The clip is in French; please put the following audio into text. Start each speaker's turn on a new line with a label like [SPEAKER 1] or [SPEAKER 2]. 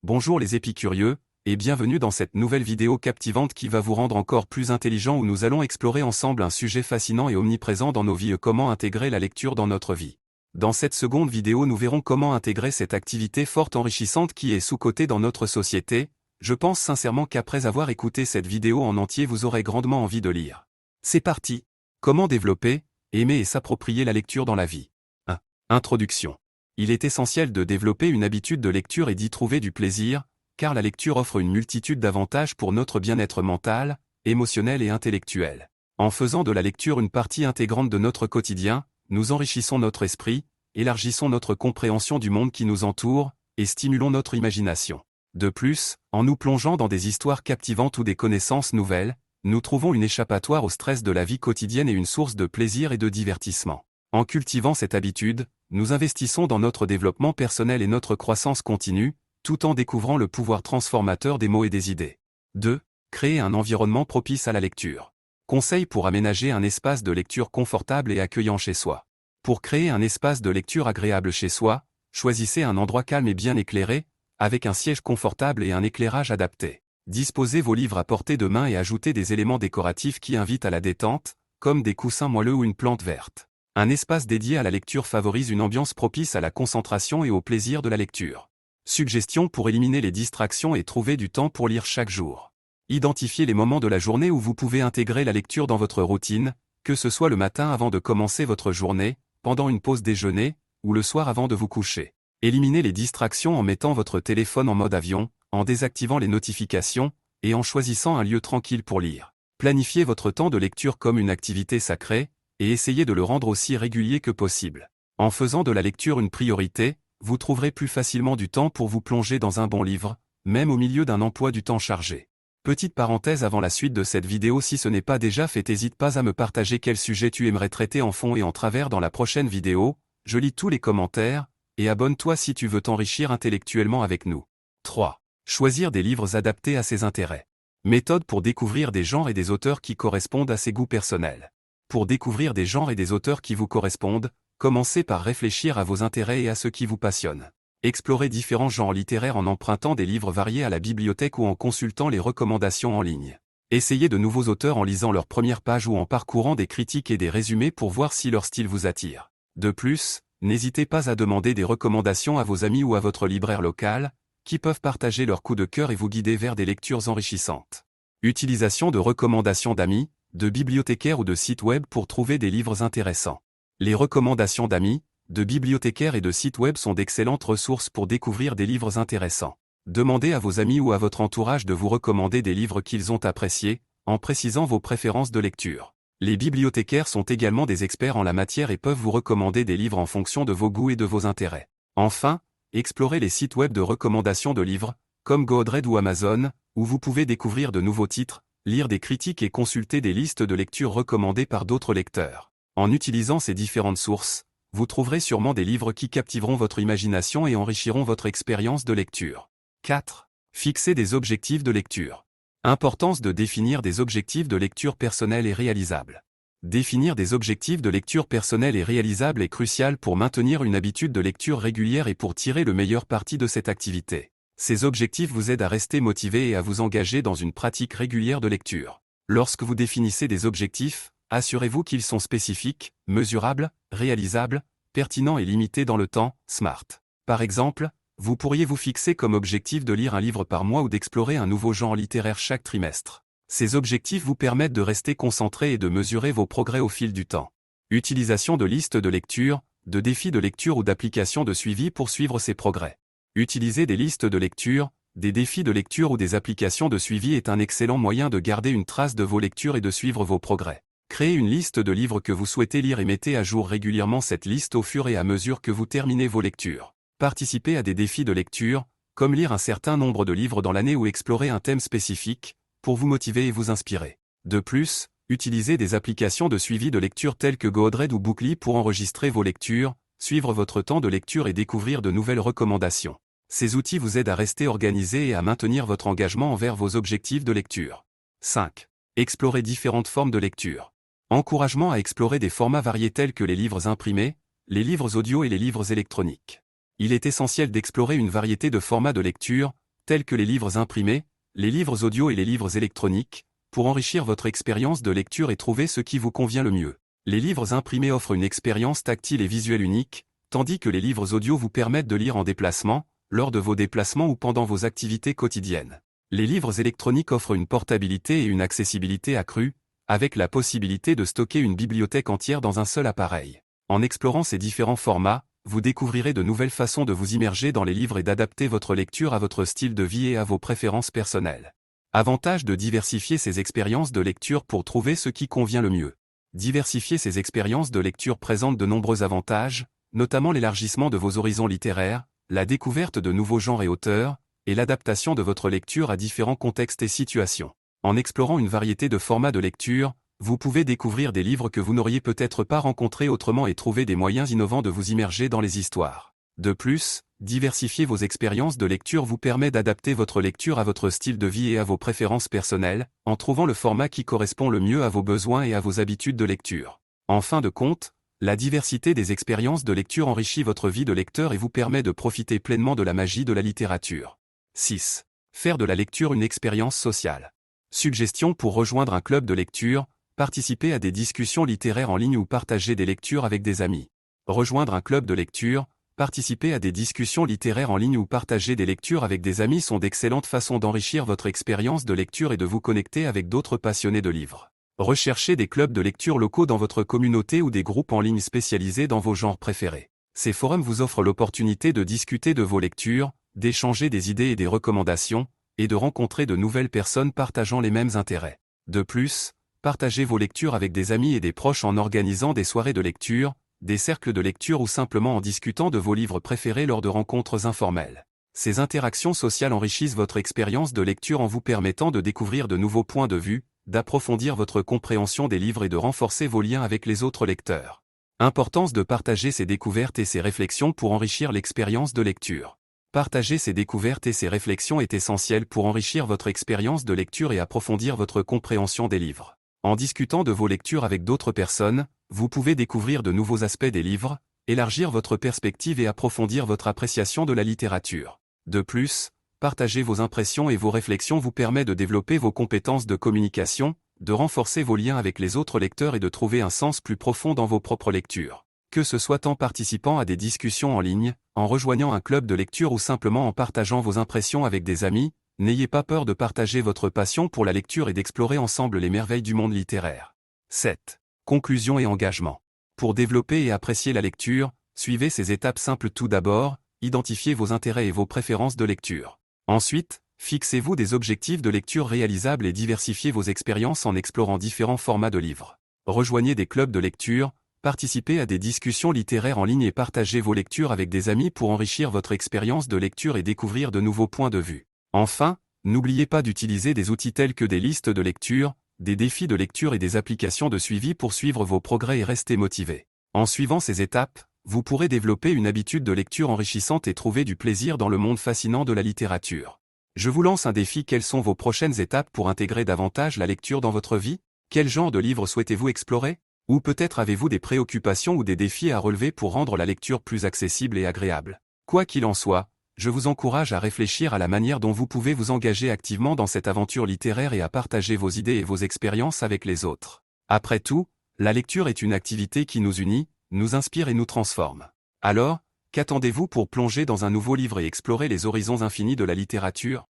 [SPEAKER 1] Bonjour les épicurieux, et bienvenue dans cette nouvelle vidéo captivante qui va vous rendre encore plus intelligent où nous allons explorer ensemble un sujet fascinant et omniprésent dans nos vies, comment intégrer la lecture dans notre vie. Dans cette seconde vidéo nous verrons comment intégrer cette activité forte enrichissante qui est sous-cotée dans notre société. Je pense sincèrement qu'après avoir écouté cette vidéo en entier vous aurez grandement envie de lire. C'est parti. Comment développer, aimer et s'approprier la lecture dans la vie. 1. Introduction. Il est essentiel de développer une habitude de lecture et d'y trouver du plaisir, car la lecture offre une multitude d'avantages pour notre bien-être mental, émotionnel et intellectuel. En faisant de la lecture une partie intégrante de notre quotidien, nous enrichissons notre esprit, élargissons notre compréhension du monde qui nous entoure, et stimulons notre imagination. De plus, en nous plongeant dans des histoires captivantes ou des connaissances nouvelles, nous trouvons une échappatoire au stress de la vie quotidienne et une source de plaisir et de divertissement. En cultivant cette habitude, nous investissons dans notre développement personnel et notre croissance continue, tout en découvrant le pouvoir transformateur des mots et des idées. 2. Créer un environnement propice à la lecture. Conseil pour aménager un espace de lecture confortable et accueillant chez soi. Pour créer un espace de lecture agréable chez soi, choisissez un endroit calme et bien éclairé, avec un siège confortable et un éclairage adapté. Disposez vos livres à portée de main et ajoutez des éléments décoratifs qui invitent à la détente, comme des coussins moelleux ou une plante verte. Un espace dédié à la lecture favorise une ambiance propice à la concentration et au plaisir de la lecture. Suggestions pour éliminer les distractions et trouver du temps pour lire chaque jour. Identifiez les moments de la journée où vous pouvez intégrer la lecture dans votre routine, que ce soit le matin avant de commencer votre journée, pendant une pause déjeuner, ou le soir avant de vous coucher. Éliminez les distractions en mettant votre téléphone en mode avion, en désactivant les notifications, et en choisissant un lieu tranquille pour lire. Planifiez votre temps de lecture comme une activité sacrée, et essayez de le rendre aussi régulier que possible. En faisant de la lecture une priorité, vous trouverez plus facilement du temps pour vous plonger dans un bon livre, même au milieu d'un emploi du temps chargé. Petite parenthèse avant la suite de cette vidéo, si ce n'est pas déjà fait, n'hésite pas à me partager quel sujet tu aimerais traiter en fond et en travers dans la prochaine vidéo, je lis tous les commentaires, et abonne-toi si tu veux t'enrichir intellectuellement avec nous. 3. Choisir des livres adaptés à ses intérêts. Méthode pour découvrir des genres et des auteurs qui correspondent à ses goûts personnels. Pour découvrir des genres et des auteurs qui vous correspondent, commencez par réfléchir à vos intérêts et à ce qui vous passionne. Explorez différents genres littéraires en empruntant des livres variés à la bibliothèque ou en consultant les recommandations en ligne. Essayez de nouveaux auteurs en lisant leurs premières pages ou en parcourant des critiques et des résumés pour voir si leur style vous attire. De plus, n'hésitez pas à demander des recommandations à vos amis ou à votre libraire local, qui peuvent partager leurs coups de cœur et vous guider vers des lectures enrichissantes. Utilisation de recommandations d'amis, de bibliothécaires ou de sites web pour trouver des livres intéressants. Les recommandations d'amis, de bibliothécaires et de sites web sont d'excellentes ressources pour découvrir des livres intéressants. Demandez à vos amis ou à votre entourage de vous recommander des livres qu'ils ont appréciés, en précisant vos préférences de lecture. Les bibliothécaires sont également des experts en la matière et peuvent vous recommander des livres en fonction de vos goûts et de vos intérêts. Enfin, explorez les sites web de recommandation de livres, comme Godread ou Amazon, où vous pouvez découvrir de nouveaux titres, lire des critiques et consulter des listes de lecture recommandées par d'autres lecteurs. En utilisant ces différentes sources, vous trouverez sûrement des livres qui captiveront votre imagination et enrichiront votre expérience de lecture. 4. Fixer des objectifs de lecture. Importance de définir des objectifs de lecture personnels et réalisables. Définir des objectifs de lecture personnels et réalisables est crucial pour maintenir une habitude de lecture régulière et pour tirer le meilleur parti de cette activité. Ces objectifs vous aident à rester motivé et à vous engager dans une pratique régulière de lecture. Lorsque vous définissez des objectifs, assurez-vous qu'ils sont spécifiques, mesurables, réalisables, pertinents et limités dans le temps, SMART. Par exemple, vous pourriez vous fixer comme objectif de lire un livre par mois ou d'explorer un nouveau genre littéraire chaque trimestre. Ces objectifs vous permettent de rester concentré et de mesurer vos progrès au fil du temps. Utilisation de listes de lecture, de défis de lecture ou d'applications de suivi pour suivre ces progrès. Utiliser des listes de lecture, des défis de lecture ou des applications de suivi est un excellent moyen de garder une trace de vos lectures et de suivre vos progrès. Créez une liste de livres que vous souhaitez lire et mettez à jour régulièrement cette liste au fur et à mesure que vous terminez vos lectures. Participez à des défis de lecture, comme lire un certain nombre de livres dans l'année ou explorer un thème spécifique, pour vous motiver et vous inspirer. De plus, utilisez des applications de suivi de lecture telles que Godread ou Bookly pour enregistrer vos lectures, suivre votre temps de lecture et découvrir de nouvelles recommandations. Ces outils vous aident à rester organisé et à maintenir votre engagement envers vos objectifs de lecture. 5. Explorer différentes formes de lecture. Encouragement à explorer des formats variés tels que les livres imprimés, les livres audio et les livres électroniques. Il est essentiel d'explorer une variété de formats de lecture, tels que les livres imprimés, les livres audio et les livres électroniques, pour enrichir votre expérience de lecture et trouver ce qui vous convient le mieux. Les livres imprimés offrent une expérience tactile et visuelle unique, tandis que les livres audio vous permettent de lire en déplacement, lors de vos déplacements ou pendant vos activités quotidiennes. Les livres électroniques offrent une portabilité et une accessibilité accrue, avec la possibilité de stocker une bibliothèque entière dans un seul appareil. En explorant ces différents formats, vous découvrirez de nouvelles façons de vous immerger dans les livres et d'adapter votre lecture à votre style de vie et à vos préférences personnelles. Avantage de diversifier ses expériences de lecture pour trouver ce qui convient le mieux. Diversifier ses expériences de lecture présente de nombreux avantages, notamment l'élargissement de vos horizons littéraires, la découverte de nouveaux genres et auteurs, et l'adaptation de votre lecture à différents contextes et situations. En explorant une variété de formats de lecture, vous pouvez découvrir des livres que vous n'auriez peut-être pas rencontrés autrement et trouver des moyens innovants de vous immerger dans les histoires. De plus, diversifier vos expériences de lecture vous permet d'adapter votre lecture à votre style de vie et à vos préférences personnelles, en trouvant le format qui correspond le mieux à vos besoins et à vos habitudes de lecture. En fin de compte, la diversité des expériences de lecture enrichit votre vie de lecteur et vous permet de profiter pleinement de la magie de la littérature. 6. Faire de la lecture une expérience sociale. Suggestions pour rejoindre un club de lecture, participer à des discussions littéraires en ligne ou partager des lectures avec des amis. Rejoindre un club de lecture, participer à des discussions littéraires en ligne ou partager des lectures avec des amis sont d'excellentes façons d'enrichir votre expérience de lecture et de vous connecter avec d'autres passionnés de livres. Recherchez des clubs de lecture locaux dans votre communauté ou des groupes en ligne spécialisés dans vos genres préférés. Ces forums vous offrent l'opportunité de discuter de vos lectures, d'échanger des idées et des recommandations, et de rencontrer de nouvelles personnes partageant les mêmes intérêts. De plus, partagez vos lectures avec des amis et des proches en organisant des soirées de lecture, des cercles de lecture ou simplement en discutant de vos livres préférés lors de rencontres informelles. Ces interactions sociales enrichissent votre expérience de lecture en vous permettant de découvrir de nouveaux points de vue, d'approfondir votre compréhension des livres et de renforcer vos liens avec les autres lecteurs. Importance de partager ces découvertes et ces réflexions pour enrichir l'expérience de lecture. Partager ces découvertes et ces réflexions est essentiel pour enrichir votre expérience de lecture et approfondir votre compréhension des livres. En discutant de vos lectures avec d'autres personnes, vous pouvez découvrir de nouveaux aspects des livres, élargir votre perspective et approfondir votre appréciation de la littérature. De plus, partager vos impressions et vos réflexions vous permet de développer vos compétences de communication, de renforcer vos liens avec les autres lecteurs et de trouver un sens plus profond dans vos propres lectures. Que ce soit en participant à des discussions en ligne, en rejoignant un club de lecture ou simplement en partageant vos impressions avec des amis, n'ayez pas peur de partager votre passion pour la lecture et d'explorer ensemble les merveilles du monde littéraire. 7. Conclusion et engagement. Pour développer et apprécier la lecture, suivez ces étapes simples. Tout d'abord, identifiez vos intérêts et vos préférences de lecture. Ensuite, fixez-vous des objectifs de lecture réalisables et diversifiez vos expériences en explorant différents formats de livres. Rejoignez des clubs de lecture, participez à des discussions littéraires en ligne et partagez vos lectures avec des amis pour enrichir votre expérience de lecture et découvrir de nouveaux points de vue. Enfin, n'oubliez pas d'utiliser des outils tels que des listes de lecture, des défis de lecture et des applications de suivi pour suivre vos progrès et rester motivé. En suivant ces étapes, vous pourrez développer une habitude de lecture enrichissante et trouver du plaisir dans le monde fascinant de la littérature. Je vous lance un défi. Quelles sont vos prochaines étapes pour intégrer davantage la lecture dans votre vie? Quel genre de livre souhaitez-vous explorer? Ou peut-être avez-vous des préoccupations ou des défis à relever pour rendre la lecture plus accessible et agréable? Quoi qu'il en soit, je vous encourage à réfléchir à la manière dont vous pouvez vous engager activement dans cette aventure littéraire et à partager vos idées et vos expériences avec les autres. Après tout, la lecture est une activité qui nous unit, nous inspire et nous transforme. Alors, qu'attendez-vous pour plonger dans un nouveau livre et explorer les horizons infinis de la littérature?